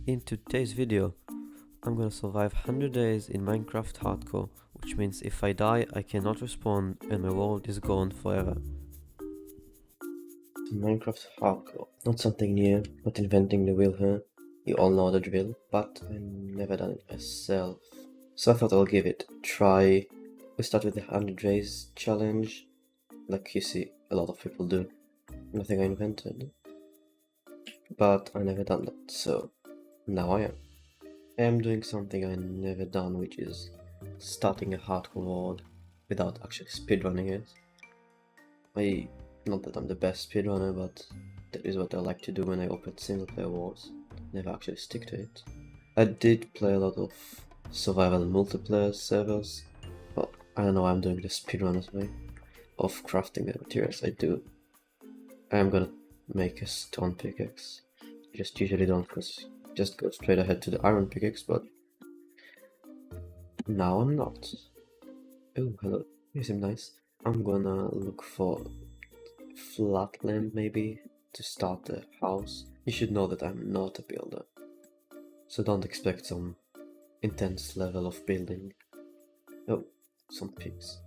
In today's video, I'm gonna survive 100 days in Minecraft Hardcore, which means if I die, I cannot respawn and my world is gone forever. Minecraft Hardcore. Not something new, not inventing the wheel here. You all know the drill, but I never done it myself. So I thought I'll give it a try. We start with the 100 days challenge, like you see a lot of people do. Nothing I invented. But I never done that, so now I am. I am doing something I never done, which is starting a hardcore world without actually speedrunning it. Not that I'm the best speedrunner, but that is what I like to do when I open single player worlds. Never actually stick to it. I did play a lot of survival multiplayer servers, but I don't know why I'm doing the speedrunners way of crafting the materials I do. I am gonna make a stone pickaxe. Just usually don't, because just go straight ahead to the iron pickaxe, but now I'm not. Oh, hello. You seem nice. I'm gonna look for flat land maybe to start the house. You should know that I'm not a builder, so don't expect some intense level of building. Oh, some pigs.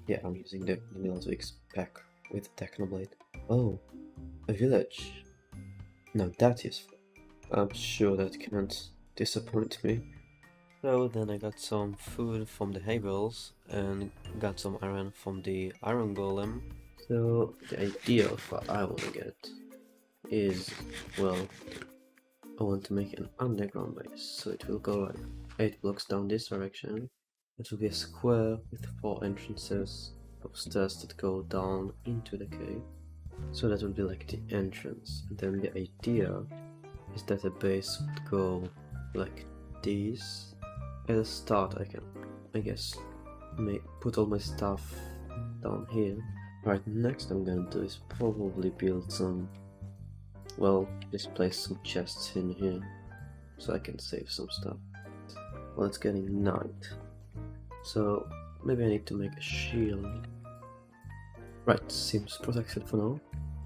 Yeah, I'm using the LaZ1en pack with the Technoblade. Oh, a village. Now that is fun. I'm sure that can't disappoint me. So then I got some food from the hay bales and got some iron from the iron golem. So the idea of what I want to get is, well, I want to make an underground base, so it will go like 8 blocks down this direction. It will be a square with 4 entrances of stairs that go down into the cave. So that will be like the entrance. And then the idea is that the base would go like this. At the start I can, I guess, put all my stuff down here. Right, next I'm gonna do is probably build some, well, just place some chests in here so I can save some stuff. Well, it's getting night, so maybe I need to make a shield. Right, seems protected for now.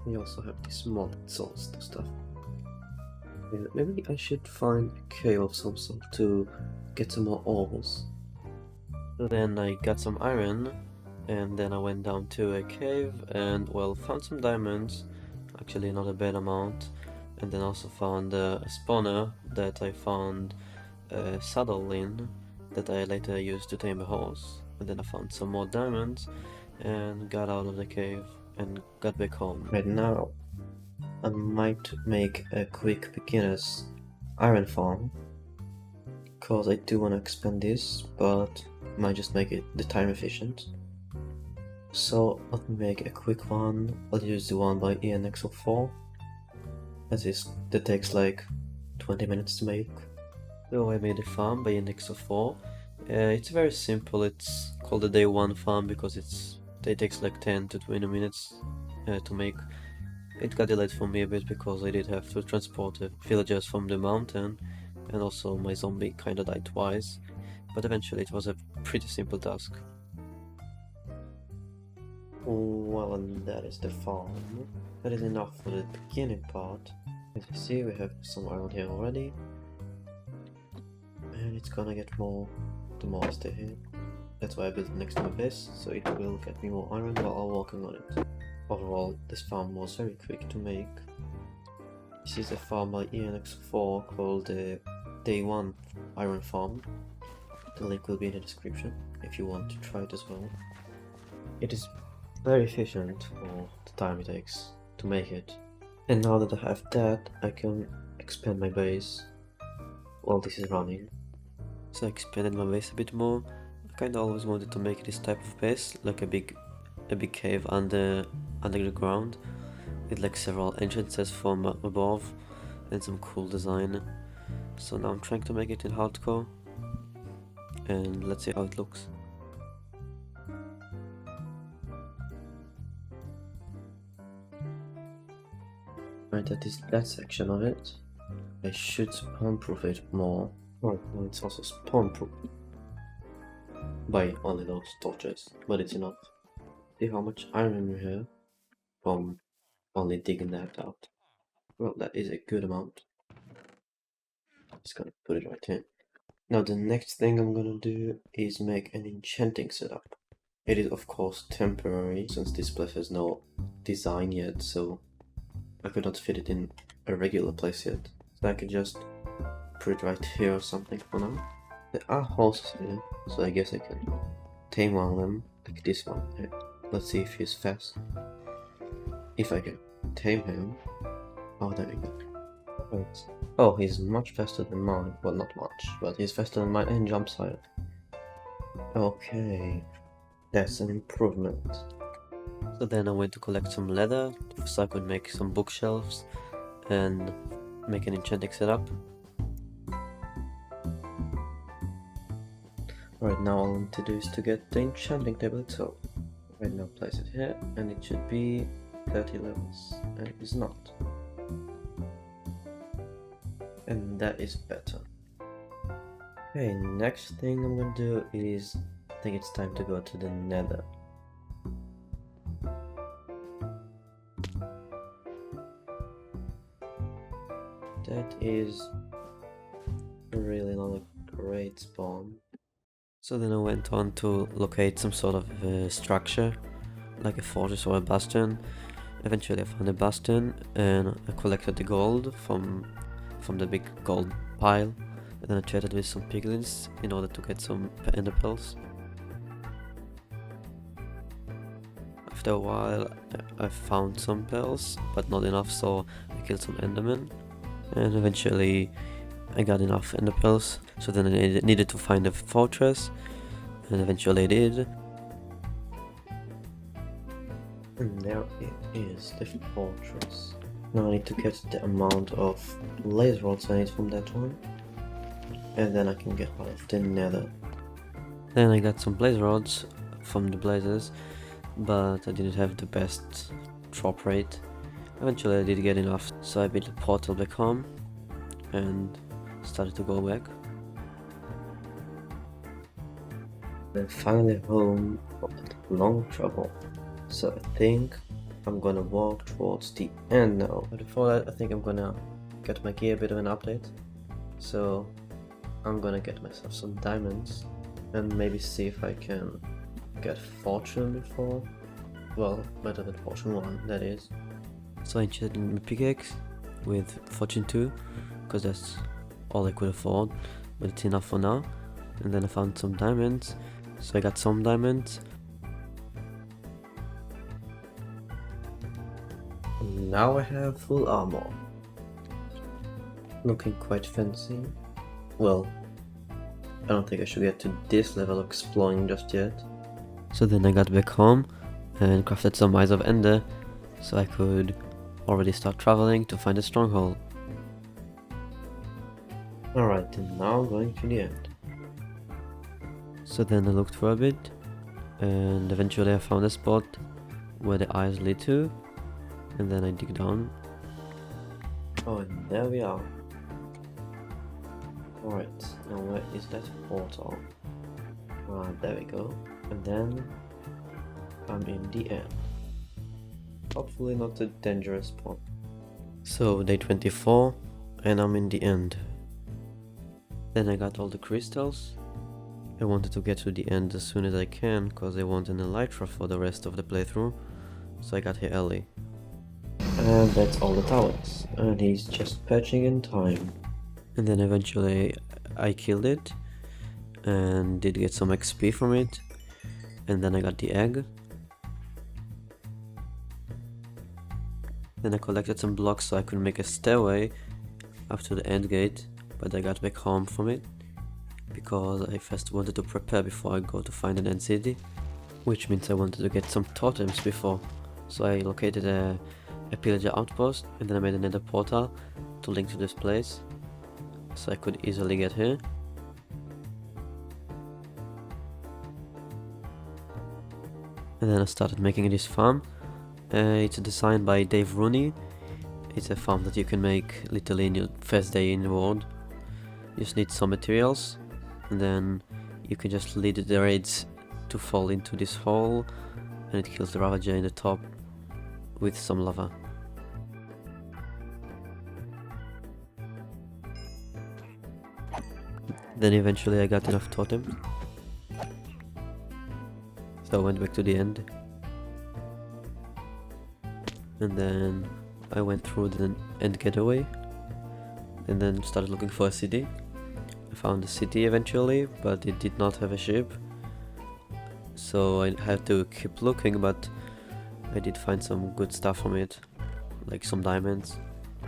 We also have these modded souls to stuff. Yeah, maybe I should find a cave of some sort to get some more ores. So then I got some iron, and then I went down to a cave and, well, found some diamonds, actually not a bad amount, and then also found a spawner that I found a saddle in that I later used to tame a horse. And then I found some more diamonds and got out of the cave and got back home. Right now I might make a quick beginner's iron farm, cause I do want to expand this, but might just make it the time efficient. So let me make a quick one. I'll use the one by ENX04. That takes like 20 minutes to make. So I made a farm by ENX04. It's very simple. It's called the Day1 farm because it takes like 10 to 20 minutes to make. It got delayed for me a bit because I did have to transport the villagers from the mountain, and also my zombie kinda died twice, but eventually it was a pretty simple task. Well, and that is the farm. That is enough for the beginning part. As you see, we have some iron here already, and it's gonna get more the more I stay here. That's why I built it next to my base, so it will get me more iron while I'm working on it. Overall, this farm was very quick to make. This is a farm by ENX4 called the Day1 Iron Farm. The link will be in the description if you want to try it as well. It is very efficient for the time it takes to make it. And now that I have that, I can expand my base while this is running. So I expanded my base a bit more. I kinda always wanted to make this type of base, like a big cave under the ground, with like several entrances from above and some cool design. So now I'm trying to make it in hardcore, and let's see how it looks. Right, that is that section of it. I should spawn proof it more. Oh, well, it's also spawn proof by only those torches, but it's enough. See how much iron we have from only digging that out. Well, that is a good amount. just gonna put it right here. Now the next thing I'm gonna do is make an enchanting setup. It is of course temporary, since this place has no design yet, so I could not fit it in a regular place yet. So I could just put it right here or something for now. There are horses here, so I guess I can tame one of them, like this one here. Let's see if he's fast. If I can tame him. Oh, there we go. Right. Oh, he's much faster than mine. Well, not much, but he's faster than mine and jumps higher. Okay, that's an improvement. So then I went to collect some leather, so I could make some bookshelves and make an enchanting setup. Right now all I want to do is to get the enchanting table itself. Right now place it here, and it should be 30 levels, and it is not. And that is better. Okay, next thing I'm gonna do is, I think it's time to go to the nether. That is really not a great spawn. So then I went on to locate some sort of structure, like a fortress or a bastion. Eventually I found a bastion and I collected the gold from the big gold pile, and then I traded with some piglins in order to get some ender pearls. After a while I found some pearls, but not enough, so I killed some endermen, and eventually I got enough ender pearls, so then I needed to find a fortress, and eventually I did. And there it is, the fortress. Now I need to get the amount of blaze rods I need from that one, and then I can get out of the nether. Then I got some blaze rods from the blazes, but I didn't have the best drop rate. Eventually I did get enough, so I built a portal back home and started to go back. Then finally home after long travel. So I think I'm gonna walk towards the end now. But before that, I think I'm gonna get my gear a bit of an update. So I'm gonna get myself some diamonds and maybe see if I can get fortune before. Well, better than fortune 1, that is. So I enchanted my pickaxe with fortune 2, because that's all I could afford, but it's enough for now. And then I found some diamonds, so I got some diamonds. Now I have full armor. Looking quite fancy. Well, I don't think I should get to this level of exploring just yet. So then I got back home and crafted some Eyes of Ender, so I could already start traveling to find a stronghold. Alright, and now I'm going to the end. So then I looked for a bit, and eventually I found a spot where the eyes lead to. And then I dig down. Oh, and there we are. Alright, now where is that portal? There we go. And then I'm in the end. Hopefully not a dangerous spot. So day 24, and I'm in the end. Then I got all the crystals. I wanted to get to the end as soon as I can, because I want an elytra for the rest of the playthrough. So I got here early. And that's all the towers, and he's just patching in time. And then eventually I killed it and did get some XP from it, and then I got the egg. Then I collected some blocks so I could make a stairway up to the end gate, but I got back home from it because I first wanted to prepare before I go to find an end city, which means I wanted to get some totems before. So I located a pillager outpost, and then I made another portal to link to this place, so I could easily get here. And then I started making this farm. It's designed by DaveRooney. It's a farm that you can make literally in your first day in the world. You just need some materials, and then you can just lead the raids to fall into this hole, and it kills the Ravager in the top with some lava. Then eventually I got enough totems, so I went back to the end. And then I went through the end getaway, and then started looking for a city. I found a city eventually, but it did not have a ship, so I had to keep looking, but I did find some good stuff from it, like some diamonds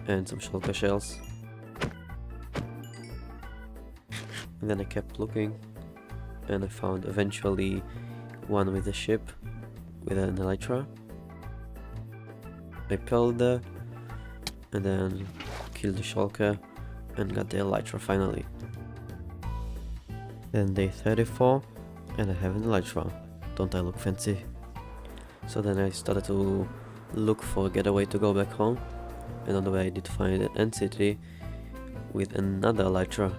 and some shulker shells. And then I kept looking, and I found eventually one with a ship with an elytra. I pearled there, and then killed the shulker and got the elytra finally. Then day 34, and I have an elytra. Don't I look fancy? So then I started to look for a getaway to go back home, and on the way I did find an end city with another elytra.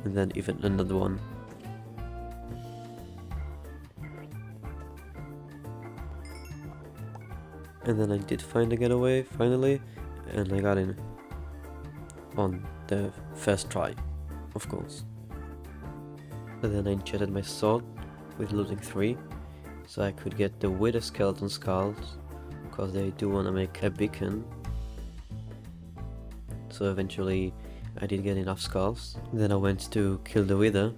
And then even another one. And then I did find a getaway finally, and I got in on the first try, of course. And then I enchanted my sword with looting 3, so I could get the wither skeleton skulls, because they do want to make a beacon. So eventually I did get enough skulls. Then I went to kill the wither.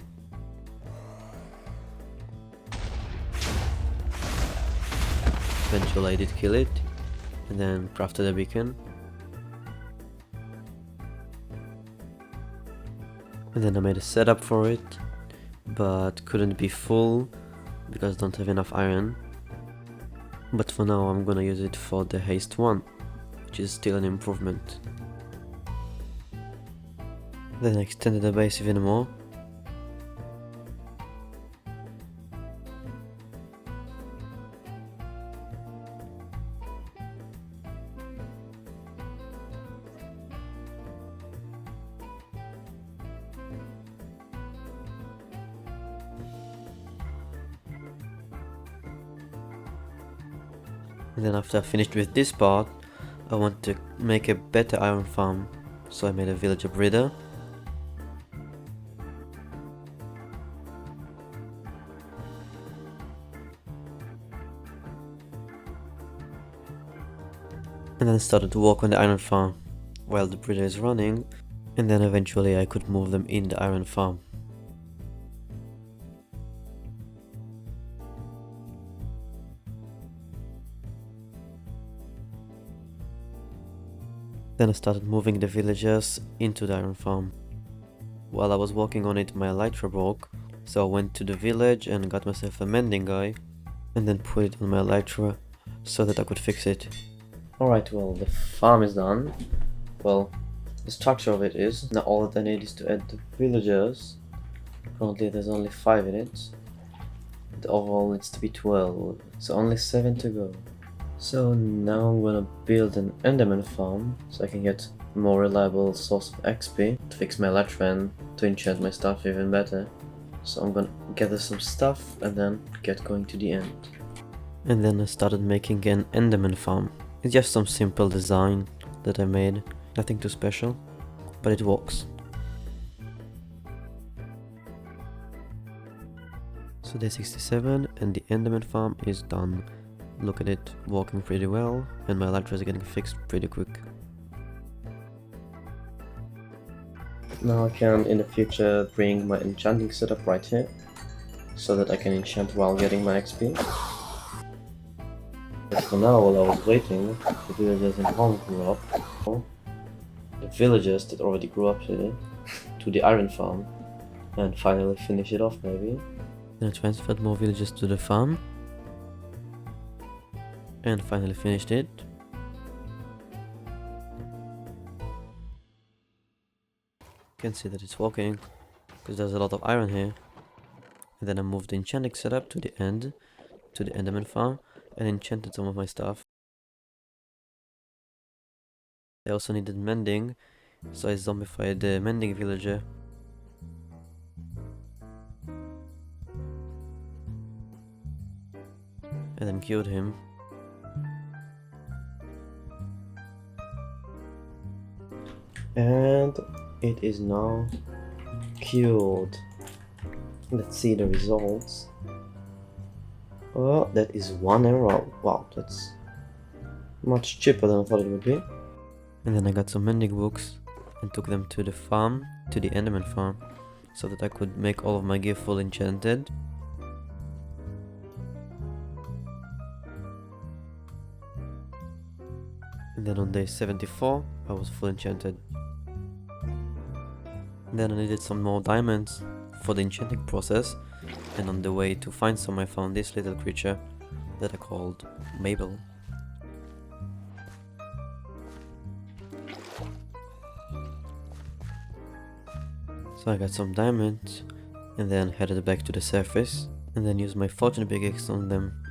Eventually I did kill it, and then crafted a beacon. And then I made a setup for it, but couldn't be full because I don't have enough iron. But for now I'm gonna use it for the haste 1, which is still an improvement. Then I extended the base even more. And then after I finished with this part, I want to make a better iron farm, so I made a villager breeder. And then I started to work on the iron farm while the breeder is running, and then eventually I could move them in the iron farm. Then I started moving the villagers into the iron farm. While I was working on it, my elytra broke, so I went to the village and got myself a mending guy, and then put it on my elytra so that I could fix it. Alright, well, the farm is done. Well, the structure of it is. Now all that I need is to add the villagers. Currently there's only 5 in it. The overall needs to be 12, so only 7 to go. So now I'm gonna build an enderman farm so I can get a more reliable source of XP to fix my elytra and to enchant my stuff even better. So I'm gonna gather some stuff and then get going to the end. And then I started making an enderman farm. It's just some simple design that I made, nothing too special, but it works. So day 67 and the enderman farm is done. Look at it, working pretty well, and my elytra is getting fixed pretty quick. Now I can in the future bring my enchanting setup right here, so that I can enchant while getting my XP. But for now, while I was waiting, the villagers in home grew up. The villagers that already grew up here to the iron farm, and finally finish it off maybe. Then I transferred more villagers to the farm, and finally finished it. You can see that it's working, because there's a lot of iron here. And then I moved the enchanting setup to the end, to the enderman farm, and enchanted some of my stuff. I also needed mending, so I zombified the mending villager. And then killed him. And it is now cured. Let's see the results. Oh, that is 1 emerald. Wow, that's much cheaper than I thought it would be. And then I got some mending books and took them to the farm, to the Enderman farm, so that I could make all of my gear full enchanted. And then on day 74, I was full enchanted. Then I needed some more diamonds for the enchanting process, and on the way to find some I found this little creature that I called Mabel. So I got some diamonds and then headed back to the surface and then used my fortune pickaxe on them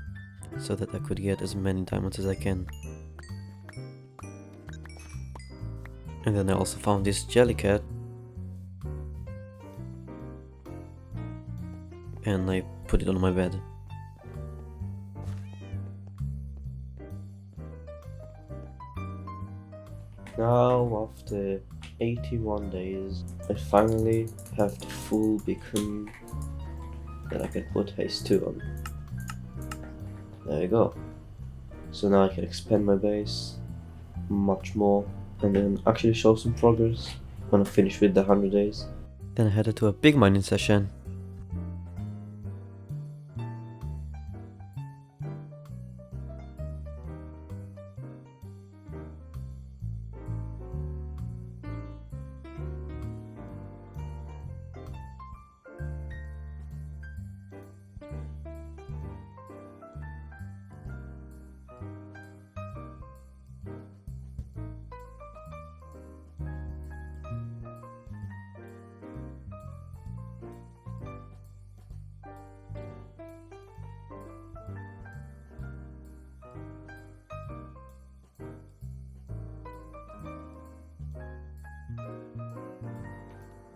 so that I could get as many diamonds as I can. And then I also found this jellycat and I put it on my bed. Now, after 81 days, I finally have the full beacon that I can put haste 2 on. There you go. So now I can expand my base much more and then actually show some progress when I finish with the 100 days. Then I headed to a big mining session.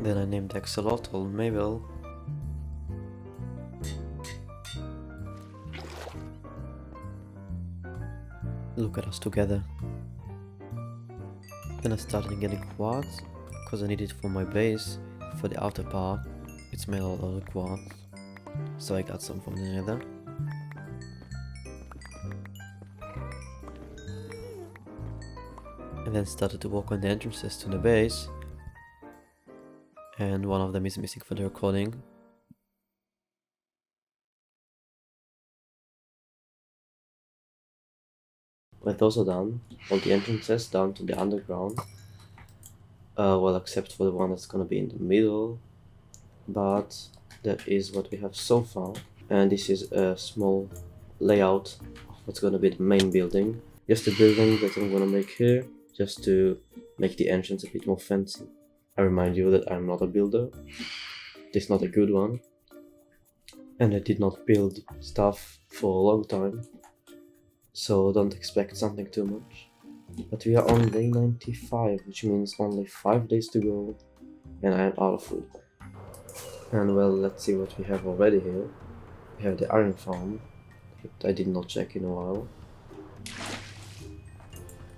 Then I named the axolotl Mabel. Look at us together. Then I started getting quartz, because I need it for my base, for the outer part. It's made out of quartz, so I got some from the nether. And then started to work on the entrances to the base. And one of them is missing for the recording. With those are done, all the entrances down to the underground. Well, except for the one that's gonna be in the middle. But that is what we have so far. And this is a small layout of what's gonna be the main building. Just the building that I'm gonna make here, just to make the entrance a bit more fancy. I remind you that I'm not a builder. This is not a good one. And I did not build stuff for a long time. So don't expect something too much. But we are on day 95, which means only 5 days to go. And I am out of food. And well, let's see what we have already here. We have the iron farm, that I did not check in a while.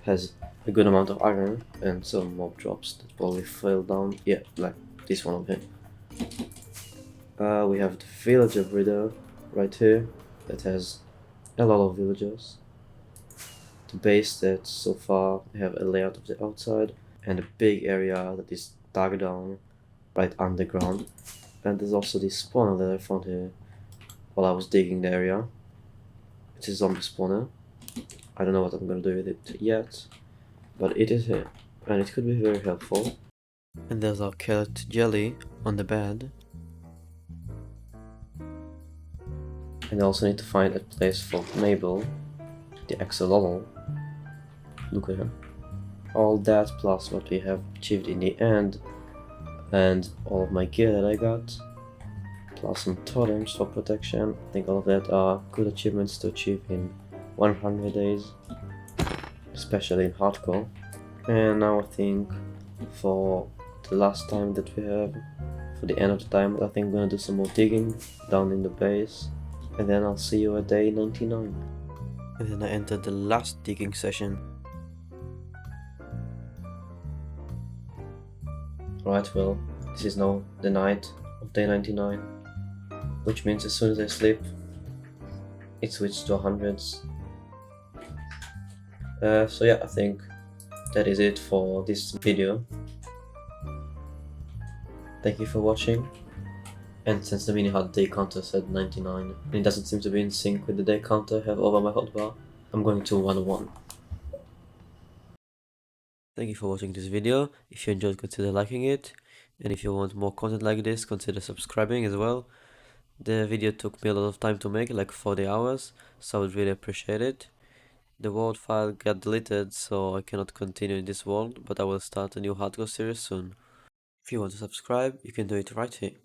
Has a good amount of iron and some mob drops that probably fell down. Yeah, like this one over here. We have the villager breeder right here that has a lot of villagers. The base that so far we have a layout of the outside and a big area that is dug down right underground. And there's also this spawner that I found here while I was digging the area. It's a zombie spawner. I don't know what I'm gonna do with it yet, but it is here, and it could be very helpful. And there's our carrot jelly on the bed. And I also need to find a place for Mabel, the axolotl. Look at her. All that plus what we have achieved in the end, and all of my gear that I got, plus some totems for protection. I think all of that are good achievements to achieve in 100 days, especially in hardcore. And now I think for the last time that we have, for the end of the time, I think I'm gonna do some more digging down in the base, and then I'll see you at day 99. And then I entered the last digging session. Right, well, this is now the night of day 99, which means as soon as I sleep, it switches to hundreds. So yeah, I think that is it for this video. Thank you for watching. And since the mini hot day counter said 99, and it doesn't seem to be in sync with the day counter I have over my hotbar, I'm going to 101. Thank you for watching this video. If you enjoyed, consider liking it. And if you want more content like this, consider subscribing as well. The video took me a lot of time to make, like 40 hours, so I would really appreciate it. The world file got deleted, so I cannot continue in this world, but I will start a new hardcore series soon. If you want to subscribe, you can do it right here.